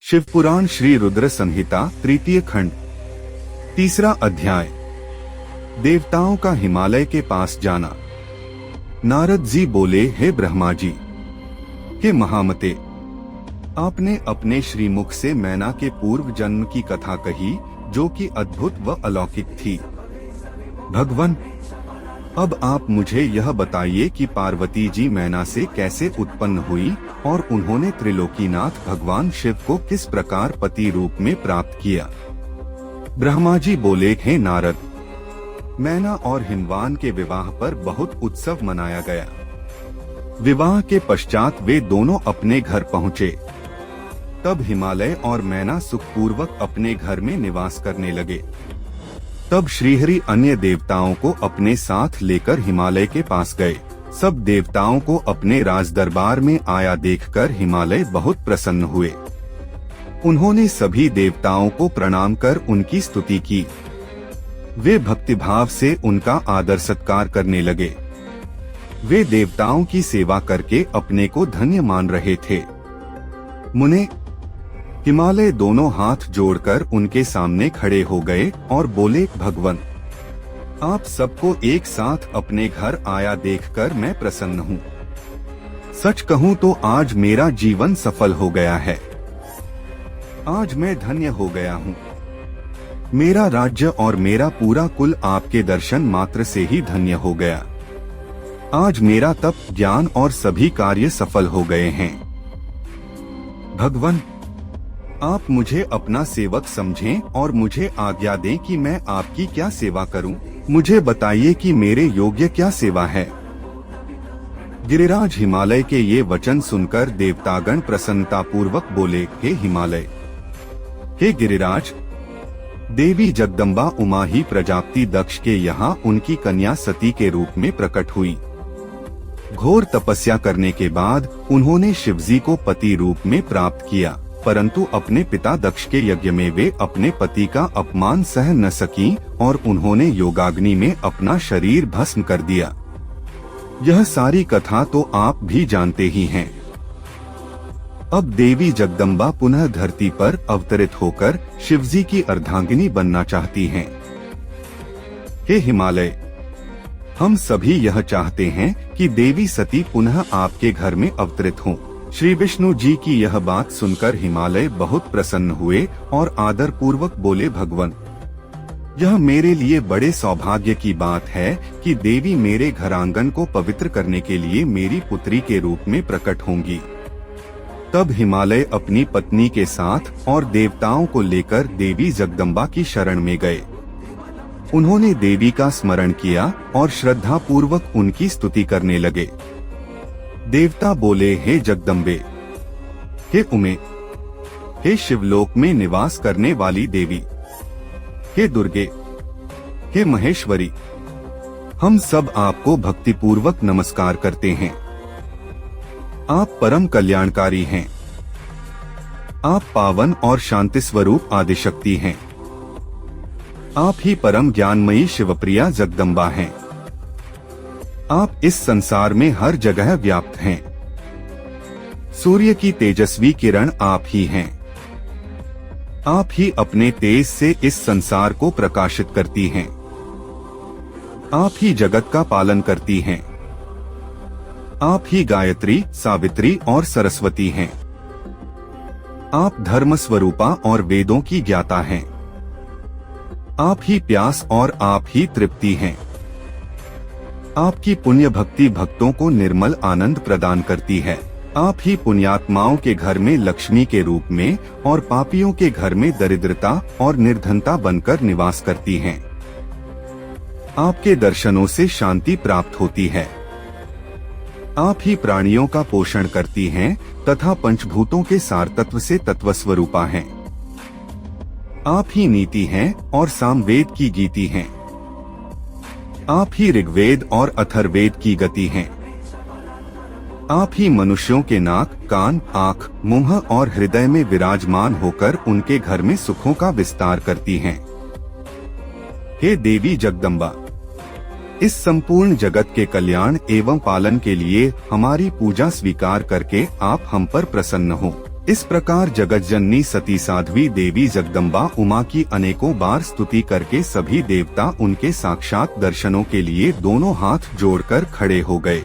शिवपुराण श्री रुद्र संहिता तृतीय खंड तीसरा अध्याय। देवताओं का हिमालय के पास जाना। नारद जी बोले, हे ब्रह्मा जी, हे महामते, आपने अपने श्रीमुख से मैना के पूर्व जन्म की कथा कही जो कि अद्भुत व अलौकिक थी। भगवान, अब आप मुझे यह बताइए कि पार्वती जी मैना से कैसे उत्पन्न हुई और उन्होंने त्रिलोकीनाथ भगवान शिव को किस प्रकार पति रूप में प्राप्त किया। ब्रह्मा जी बोले, हे नारद, मैना और हिमवान के विवाह पर बहुत उत्सव मनाया गया। विवाह के पश्चात वे दोनों अपने घर पहुँचे। तब हिमालय और मैना सुखपूर्वक अपने घर में निवास करने लगे। तब श्रीहरि अन्य देवताओं को अपने साथ लेकर हिमालय के पास गए। सब देवताओं को अपने राज दरबार में आया देखकर हिमालय बहुत प्रसन्न हुए। उन्होंने सभी देवताओं को प्रणाम कर उनकी स्तुति की। वे भक्तिभाव से उनका आदर सत्कार करने लगे। वे देवताओं की सेवा करके अपने को धन्य मान रहे थे। मुने, हिमालय दोनों हाथ जोड़कर उनके सामने खड़े हो गए और बोले, भगवान, आप सबको एक साथ अपने घर आया देखकर मैं प्रसन्न हूँ। सच कहूँ तो आज मेरा जीवन सफल हो गया है। आज मैं धन्य हो गया हूँ। मेरा राज्य और मेरा पूरा कुल आपके दर्शन मात्र से ही धन्य हो गया। आज मेरा तप, ज्ञान और सभी कार्य सफल हो गए हैं। भगवान, आप मुझे अपना सेवक समझें और मुझे आज्ञा दें कि मैं आपकी क्या सेवा करूं। मुझे बताइए कि मेरे योग्य क्या सेवा है। गिरिराज हिमालय के ये वचन सुनकर देवतागण प्रसन्नतापूर्वक बोले, हे हिमालय, हे गिरिराज, देवी जगदम्बा उमा ही प्रजापति दक्ष के यहाँ उनकी कन्या सती के रूप में प्रकट हुई। घोर तपस्या करने के बाद उन्होंने शिवजी को पति रूप में प्राप्त किया, परंतु अपने पिता दक्ष के यज्ञ में वे अपने पति का अपमान सह न सकी और उन्होंने योगाग्नि में अपना शरीर भस्म कर दिया। यह सारी कथा तो आप भी जानते ही हैं। अब देवी जगदम्बा पुनः धरती पर अवतरित होकर शिवजी की अर्धांगिनी बनना चाहती हैं। हे हिमालय, हम सभी यह चाहते हैं कि देवी सती पुनः आपके घर में अवतरित हों। श्री विष्णु जी की यह बात सुनकर हिमालय बहुत प्रसन्न हुए और आदर पूर्वक बोले, भगवान, यह मेरे लिए बड़े सौभाग्य की बात है कि देवी मेरे घरांगन को पवित्र करने के लिए मेरी पुत्री के रूप में प्रकट होंगी। तब हिमालय अपनी पत्नी के साथ और देवताओं को लेकर देवी जगदम्बा की शरण में गए। उन्होंने देवी का स्मरण किया और श्रद्धा पूर्वक उनकी स्तुति करने लगे। देवता बोले, हे जगदम्बे, हे उमे, हे शिवलोक में निवास करने वाली देवी, हे दुर्गे, हे महेश्वरी, हम सब आपको भक्तिपूर्वक नमस्कार करते हैं। आप परम कल्याणकारी हैं। आप पावन और शांति स्वरूप आदिशक्ति हैं। आप ही परम ज्ञानमयी शिवप्रिया जगदम्बा हैं। आप इस संसार में हर जगह व्याप्त हैं। सूर्य की तेजस्वी किरण आप ही हैं। आप ही अपने तेज से इस संसार को प्रकाशित करती हैं। आप ही जगत का पालन करती हैं। आप ही गायत्री, सावित्री और सरस्वती हैं। आप धर्म स्वरूपा और वेदों की ज्ञाता हैं। आप ही प्यास और आप ही तृप्ति हैं। आपकी पुण्य भक्ति भक्तों को निर्मल आनंद प्रदान करती है। आप ही पुण्यात्माओं के घर में लक्ष्मी के रूप में और पापियों के घर में दरिद्रता और निर्धनता बनकर निवास करती हैं। आपके दर्शनों से शांति प्राप्त होती है। आप ही प्राणियों का पोषण करती हैं तथा पंचभूतों के सार तत्व से तत्व स्वरूपा हैं। आप ही नीति हैं और सामवेद की गीति हैं। आप ही ऋग्वेद और अथर्ववेद की गति हैं। आप ही मनुष्यों के नाक, कान, आँख, मुंह और हृदय में विराजमान होकर उनके घर में सुखों का विस्तार करती हैं। हे देवी जगदम्बा, इस संपूर्ण जगत के कल्याण एवं पालन के लिए हमारी पूजा स्वीकार करके आप हम पर प्रसन्न हो। इस प्रकार जगतजननी सती साध्वी देवी जगदम्बा उमा की अनेकों बार स्तुति करके सभी देवता उनके साक्षात दर्शनों के लिए दोनों हाथ जोड़कर खड़े हो गए।